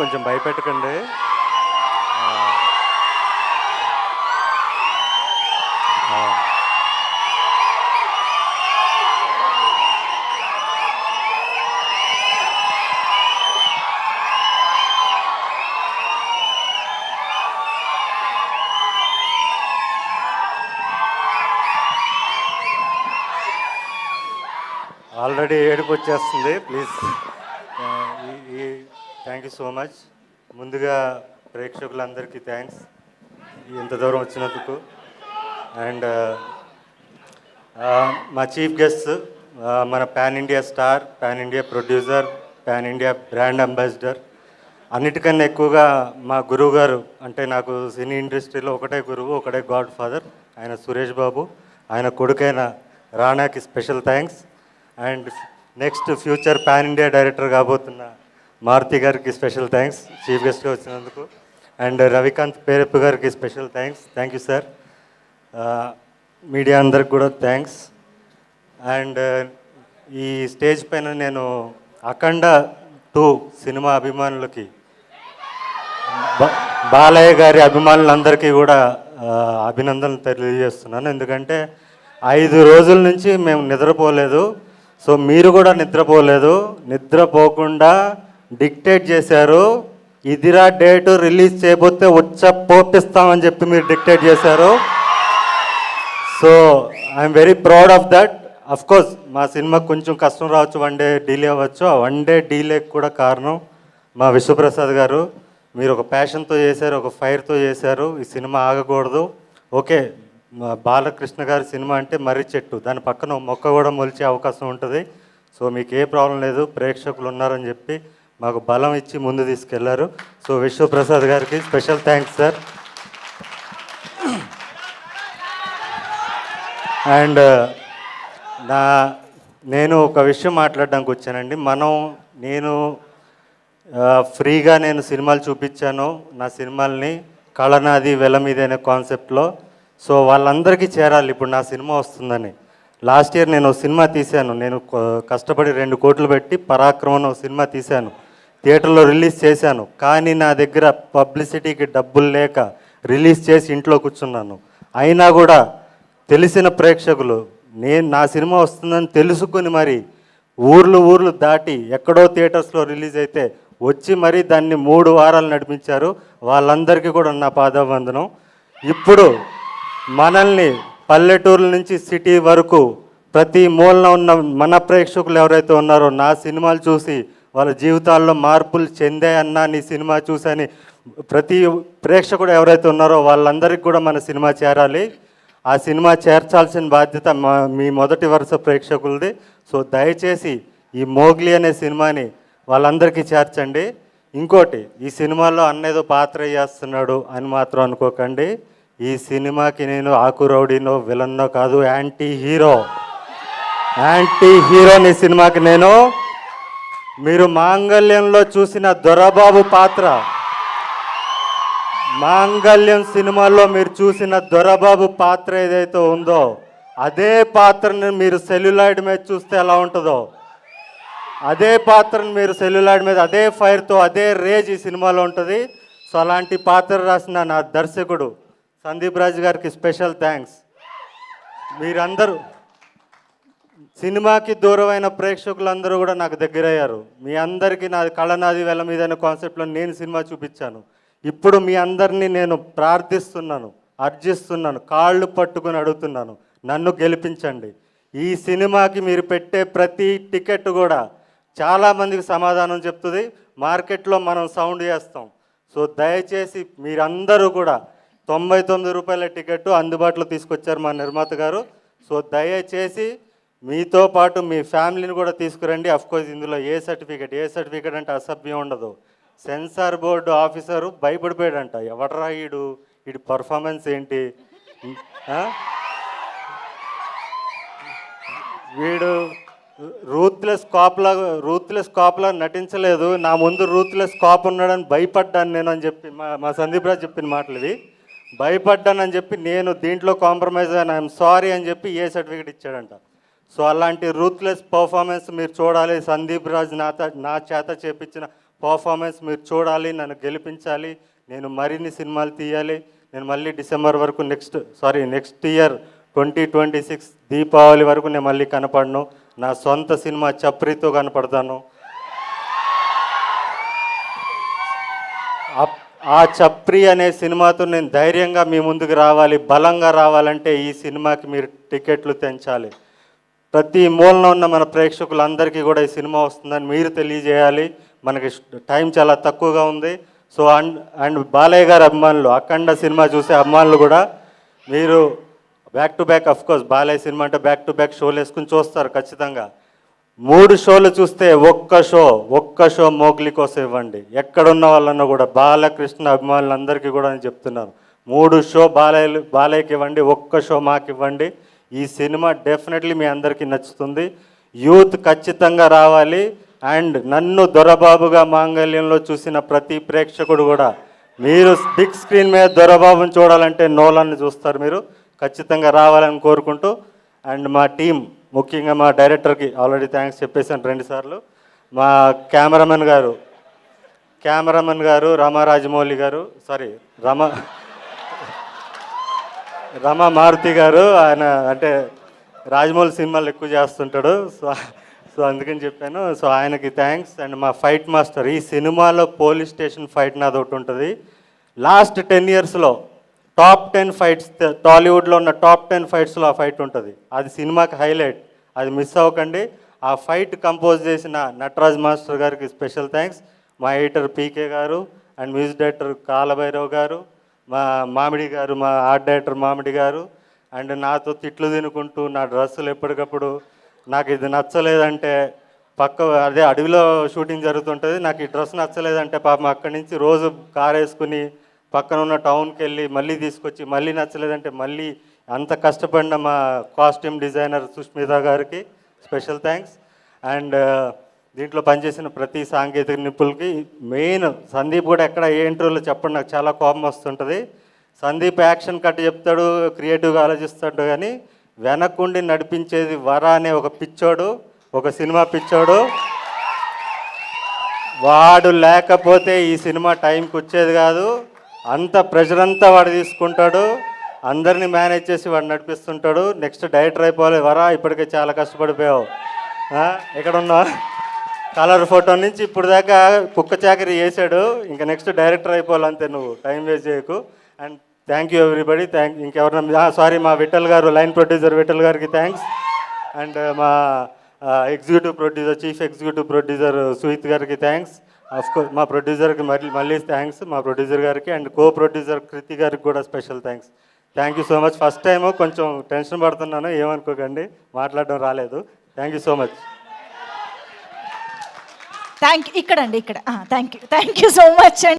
కొంచెం భయపెట్టకండి. ఆల్రెడీ ఏడుపు వచ్చేస్తుంది. Please. Thank you so much. ముందుగా ప్రేక్షకులందరికీ థ్యాంక్స్ ఇంత దూరం వచ్చినందుకు. అండ్ మా చీఫ్ గెస్ట్, మన pan India star, pan India producer, pan India brand ambassador, అన్నిటికన్నా ఎక్కువగా మా గురువు గారు, అంటే నాకు సినీ ఇండస్ట్రీలో ఒకటే గురువు, ఒకటే గాడ్ ఫాదర్, ఆయన సురేష్ బాబు. ఆయన కొడుకైన రానాకి special thanks. And next future pan India director కాబోతున్న మారుతి గారికి స్పెషల్ థ్యాంక్స్ చీఫ్ గెస్ట్గా వచ్చినందుకు. అండ్ రవికాంత్ పేరెప్పు గారికి special thanks. Thank you sir. Media అందరికి కూడా థ్యాంక్స్. అండ్ ఈ స్టేజ్ పైన నేను అఖండ 2 సినిమా అభిమానులకి, బాలయ్య గారి అభిమానులందరికీ కూడా అభినందనలు తెలియజేస్తున్నాను. ఎందుకంటే 5 రోజుల నుంచి మేము నిద్రపోలేదు. సో మీరు కూడా నిద్రపోలేదు. నిద్రపోకుండా డిక్టేట్ చేశారు. ఇదిరా డేటు, రిలీజ్ చేయబోతే పోపిస్తామని చెప్పి మీరు డిక్టేట్ చేశారు. So I'm very proud of that. Of course మా సినిమాకి కొంచెం కష్టం రావచ్చు, 1 డే డిలే అవ్వచ్చు. ఆ 1 డే డిలేకి కూడా కారణం మా విశ్వప్రసాద్ గారు. మీరు ఒక ప్యాషన్తో చేశారు, ఒక ఫైర్తో చేశారు. ఈ సినిమా ఆగకూడదు. ఓకే, బాలకృష్ణ గారి సినిమా అంటే మర్రి చెట్టు, దాని పక్కన మొక్క కూడా మొలిచే అవకాశం ఉంటుంది. సో మీకు ఏ ప్రాబ్లం లేదు, ప్రేక్షకులు ఉన్నారని చెప్పి మాకు బలం ఇచ్చి ముందు తీసుకెళ్లారు. సో విశ్వప్రసాద్ గారికి స్పెషల్ థ్యాంక్స్ సార్. అండ్ నేను ఒక విషయం మాట్లాడడానికి వచ్చానండి. నేను ఫ్రీగా సినిమాలు చూపించాను, నా సినిమాల్ని కళనాది వెల మీద అనే కాన్సెప్ట్లో. సో వాళ్ళందరికీ చేరాలి ఇప్పుడు నా సినిమా వస్తుందని. లాస్ట్ ఇయర్ నేను సినిమా తీశాను. నేను కష్టపడి 2 కోట్లు పెట్టి పరాక్రమం సినిమా తీశాను, థియేటర్లో రిలీజ్ చేశాను. కానీ నా దగ్గర పబ్లిసిటీకి డబ్బులు లేక రిలీజ్ చేసి ఇంట్లో కూర్చున్నాను. అయినా కూడా తెలిసిన ప్రేక్షకులు నా సినిమా వస్తుందని తెలుసుకుని మరి ఊర్లు దాటి ఎక్కడో థియేటర్స్లో రిలీజ్ అయితే వచ్చి మరీ దాన్ని 3 వారాలు నడిపించారు. వాళ్ళందరికీ కూడా నా పాదావందనం. ఇప్పుడు మనల్ని పల్లెటూర్ల నుంచి సిటీ వరకు ప్రతి మూలన ఉన్న మన ప్రేక్షకులు ఎవరైతే ఉన్నారో నా సినిమాలు చూసి వాళ్ళ జీవితాల్లో మార్పులు చెందాయన్నా నీ సినిమా చూసని ప్రతి ప్రేక్షకుడు ఎవరైతే ఉన్నారో వాళ్ళందరికీ కూడా మన సినిమా చేరాలి. ఆ సినిమా చేర్చాల్సిన బాధ్యత మీ మొదటి వరుస ప్రేక్షకులది. సో దయచేసి ఈ మోగ్లీ అనే సినిమాని వాళ్ళందరికీ చేర్చండి. ఇంకోటి, ఈ సినిమాలో అన్నేదో పాత్ర చేస్తున్నాడు అని మాత్రం అనుకోకండి. ఈ సినిమాకి నేను ఆకురౌడీనో విలన్నో కాదు, యాంటీ హీరోని సినిమాకి నేను. మీరు మాంగళ్యంలో చూసిన దొరబాబు పాత్ర, మాంగళ్యం సినిమాలో మీరు చూసిన దొరబాబు పాత్ర ఏదైతే ఉందో అదే పాత్రను మీరు సెల్యులాయిడ్ మీద చూస్తే ఎలా ఉంటుందో, అదే పాత్రను మీరు సెల్యులాయిడ్ మీద అదే ఫైర్తో అదే రేజ్ ఈ సినిమాలో ఉంటుంది. సో అలాంటి పాత్ర రాసిన నా దర్శకుడు సందీప్ రాజ్ గారికి స్పెషల్ థ్యాంక్స్. మీరందరూ సినిమాకి దూరమైన ప్రేక్షకులందరూ కూడా నాకు దగ్గరయ్యారు. మీ అందరికీ నాది కళనాది వెల మీద అనే కాన్సెప్ట్లో నేను సినిమా చూపించాను. ఇప్పుడు మీ అందరినీ నేను ప్రార్థిస్తున్నాను, అర్జిస్తున్నాను, కాళ్ళు పట్టుకుని అడుగుతున్నాను, నన్ను గెలిపించండి. ఈ సినిమాకి మీరు పెట్టే ప్రతి టికెట్ కూడా చాలామందికి సమాధానం చెప్తుంది. మార్కెట్లో మనం సౌండ్ చేస్తాం. సో దయచేసి మీరందరూ కూడా 99 రూపాయల టికెట్ అందుబాటులో తీసుకొచ్చారు మా నిర్మాత గారు. సో దయచేసి మీతో పాటు మీ ఫ్యామిలీని కూడా తీసుకురండి. అఫ్కోర్స్ ఇందులో ఏ సర్టిఫికేట్ అంటే అసభ్యం ఉండదు. సెన్సార్ బోర్డు ఆఫీసరు భయపడిపోయాడంట, ఎవడరా వీడి పర్ఫార్మెన్స్ ఏంటి, వీడు రూత్లెస్ కాప్లా నటించలేదు, నా ముందు రూత్లెస్ కాప్ ఉన్నాడని భయపడ్డాను నేను అని చెప్పి మా సందీప్ రాజ్ చెప్పిన మాటలు ఇవి. భయపడ్డానని చెప్పి నేను దీంట్లో కాంప్రమైజ్ అయినా, ఐఎమ్ సారీ అని చెప్పి ఏ సర్టిఫికేట్ ఇచ్చాడంట. సో అలాంటి రూత్లెస్ పర్ఫార్మెన్స్ మీరు చూడాలి. సందీప్ రాజ్ నా చేత చేపించిన పర్ఫార్మెన్స్ మీరు చూడాలి, నన్ను గెలిపించాలి, నేను మరిన్ని సినిమాలు తీయాలి. నేను మళ్ళీ డిసెంబర్ వరకు నెక్స్ట్ ఇయర్ 2026 దీపావళి వరకు నేను మళ్ళీ కనపడను. నా సొంత సినిమా చప్రీతో కనపడతాను. ఆ చప్రి అనే సినిమాతో నేను ధైర్యంగా మీ ముందుకు రావాలి, బలంగా రావాలంటే ఈ సినిమాకి మీరు టికెట్లు తెంచాలి. ప్రతి మూలన ఉన్న మన ప్రేక్షకులందరికీ కూడా ఈ సినిమా వస్తుందని మీరు తెలియజేయాలి. మనకి టైం చాలా తక్కువగా ఉంది. సో అండ్ బాలయ్య గారి అభిమానులు, అఖండ సినిమా చూసే అభిమానులు కూడా మీరు back to back, of course Balayya cinema అంటే బ్యాక్ టు బ్యాక్ షోలు వేసుకుని చూస్తారు ఖచ్చితంగా. 3 షోలు చూస్తే ఒక్క షో మోగ్లీ కోసం ఇవ్వండి. ఎక్కడున్న వాళ్ళన్నా కూడా బాలకృష్ణ అభిమానులందరికీ కూడా నేను చెప్తున్నాను, 3 షో బాలయ్యకి ఇవ్వండి, ఒక్క షో మాకు ఇవ్వండి. ఈ సినిమా డెఫినెట్లీ మీ అందరికీ నచ్చుతుంది. యూత్ ఖచ్చితంగా రావాలి. అండ్ నన్ను దొరబాబుగా మాంగళ్యంలో చూసిన ప్రతి ప్రేక్షకుడు కూడా, మీరు బిగ్ స్క్రీన్ మీద దొరబాబుని చూడాలంటే నోలాన్ని చూస్తారు, మీరు ఖచ్చితంగా రావాలని కోరుకుంటూ, అండ్ మా టీం ముఖ్యంగా మా డైరెక్టర్కి ఆల్రెడీ థ్యాంక్స్ చెప్పేసాను 2 సార్లు. మా కెమెరామెన్ గారు రామారాజమౌళి గారు, రమా మారుతి గారు, ఆయన అంటే రాజమౌళి సినిమాలు ఎక్కువ చేస్తుంటాడు, సో అందుకని చెప్పాను. సో ఆయనకి థ్యాంక్స్. అండ్ మా ఫైట్ మాస్టర్, ఈ సినిమాలో పోలీస్ స్టేషన్ ఫైట్ నాది ఒకటి ఉంటుంది. లాస్ట్ 10 ఇయర్స్లో టాప్ 10 ఫైట్స్, టాలీవుడ్లో ఉన్న టాప్ 10 ఫైట్స్లో ఆ ఫైట్ ఉంటుంది. అది సినిమాకి హైలైట్, అది మిస్ అవ్వకండి. ఆ ఫైట్ కంపోజ్ చేసిన నటరాజ్ మాస్టర్ గారికి స్పెషల్ థ్యాంక్స్. మా ఎడిటర్ పీకే గారు అండ్ మ్యూజిక్ డైరెక్టర్ కాలభైరవ్ గారు, మా మామిడి గారు, మా ఆర్ట్ డైరెక్టర్ మామిడి గారు. అండ్ నాతో తిట్లు తినుకుంటూ నా డ్రెస్సులు ఎప్పటికప్పుడు నాకు ఇది నచ్చలేదంటే, అదే అడవిలో షూటింగ్ జరుగుతుంటుంది, నాకు ఈ డ్రెస్ నచ్చలేదంటే పాపం అక్కడి నుంచి రోజు కార్ వేసుకుని పక్కన ఉన్న టౌన్కి వెళ్ళి మళ్ళీ తీసుకొచ్చి, మళ్ళీ నచ్చలేదంటే మళ్ళీ అంత కష్టపడిన మా కాస్ట్యూమ్ డిజైనర్ సుష్మిత గారికి స్పెషల్ థ్యాంక్స్. అండ్ దీంట్లో పనిచేసిన ప్రతి సాంకేతిక నిపుణులకి, మెయిన్ సందీప్ కూడా ఎక్కడ ఏ ఇంటర్వ్యూలో చెప్పండి, నాకు చాలా కోపం వస్తుంటుంది. సందీప్ యాక్షన్ కట్ చెప్తాడు, క్రియేటివ్గా ఆలోచిస్తాడు, కానీ వెనక్కుండి నడిపించేది వర అనే ఒక పిచ్చోడు, ఒక సినిమా పిచ్చోడు. వాడు లేకపోతే ఈ సినిమా టైంకి వచ్చేది కాదు. అంత ప్రెషర్ అంతా వాడు తీసుకుంటాడు, అందరినీ మేనేజ్ చేసి వాడు నడిపిస్తుంటాడు. నెక్స్ట్ డైరెక్టర్ అయిపోవాలి వరా, ఇప్పటికే చాలా కష్టపడిపోయావు. ఎక్కడున్నా కలర్ ఫోటో నుంచి ఇప్పుడు దాకా కుక్క చాకరీ చేశాడు, ఇంకా నెక్స్ట్ డైరెక్టర్ అయిపోవాలి అంతే, నువ్వు టైం వేస్ట్ చేయకు. And thank you everybody. ఇంకెవరన్నా మా విఠల్ గారు, లైన్ ప్రొడ్యూసర్ విఠల్ గారికి థ్యాంక్స్. అండ్ మా చీఫ్ ఎగ్జిక్యూటివ్ ప్రొడ్యూసర్ సుహిత్ గారికి థ్యాంక్స్. అఫ్కోర్స్ మా ప్రొడ్యూసర్కి మళ్ళీ థ్యాంక్స్, మా ప్రొడ్యూసర్ గారికి. అండ్ కో ప్రొడ్యూసర్ కృతి గారికి కూడా special thanks. Thank you so much. First time కొంచెం టెన్షన్ పడుతున్నాను, ఏమనుకోకండి, మాట్లాడడం రాలేదు. Thank you so much. Thank you so much అండి.